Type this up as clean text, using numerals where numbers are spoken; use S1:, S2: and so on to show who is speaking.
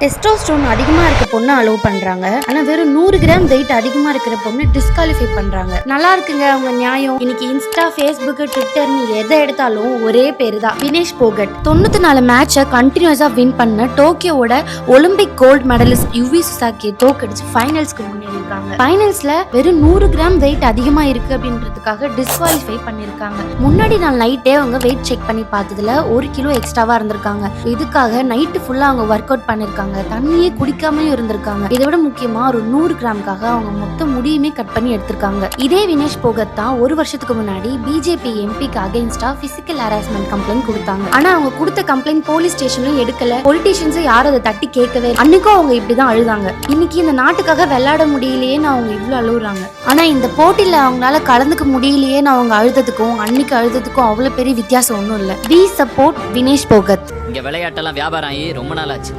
S1: Testosterone அதிகமா இருக்க பொண்ணு அலோவ் பண்றாங்க. ஆனா வெறும் 100 கிராம் வெயிட் அதிகமா இருக்கிற பொண்ணு டிஸ்குவாலிஃபை பண்றாங்க. நல்லா இருக்குங்க அவங்க நியாயம். இன்னைக்கு இன்ஸ்டா, ஃபேஸ்புக், ட்விட்டர்னு எதை எடுத்தாலும் ஒரே பேரு தான், வினேஷ் போகட். 94 மேட்சை கண்டினியூஸா வின் பண்ண டோக்கியோட ஒலிம்பிக் கோல்டு மெடலிஸ்ட் யுவி சுசாகியை தோக்கடிச்சு ஃபைனல்ஸ்க்கு முன்னேறிருக்காங்க. ஃபைனல்ஸ்ல வெறும் 100 கிராம் வெயிட் அதிகமா இருக்கு அப்படின்றதுக்காக டிஸ்குவாலிஃபை பண்ணிருக்காங்க. முன்னாடி நாள் நைட்டே அவங்க வெயிட் செக் பண்ணி பார்த்ததுல 1 கிலோ எக்ஸ்ட்ராவா இருந்திருக்காங்க. இதுக்காக நைட்டு ஃபுல்லா அவங்க ஒர்க் அவுட் பண்ணிருக்காங்க. தண்ணியே குடிக்காம இருந்திருக்காங்க. இதை விட முக்கியமா ஒரு 100 கிராமுக்காக அவங்க மொத்த முடியுமே கட் பண்ணி எடுத்திருக்காங்க. இதே வினேஷ் போகத் தான் ஒரு வருஷத்துக்கு முன்னாடி பிஜேபி எம்பிக்கு அகைன்ஸ்டா பிசிக்கல் ஹராஸ்மெண்ட் கம்ப்ளைண்ட் கொடுத்தாங்க. ஆனா அவங்க கொடுத்த கம்ப்ளைண்ட் போலீஸ் ஸ்டேஷன்ல எடுக்கல. பொலிட்டீஷியன்ஸ் யாரும் அதை தட்டி கேட்கவே. அன்னைக்கும் அவங்க இப்படிதான் அழுதாங்க. இன்னைக்கு இந்த நாட்டுக்காக விளையாட முடியலையேன்னு அவங்க இவ்வளவு அழுகுறாங்க. ஆனா இந்த போட்டியில அவங்களால கலந்துக்க முடியலையேன்னு அவங்க அழுததுக்கும் அன்னைக்கு அழுததுக்கும் அவ்வளவு பெரிய வித்தியாசம் ஒன்றும் இல்லை. We support Vinesh Phogat.
S2: இங்க விளையாட்டெல்லாம் வியாபாரம் ஆகி ரொம்ப நாள் ஆச்சு.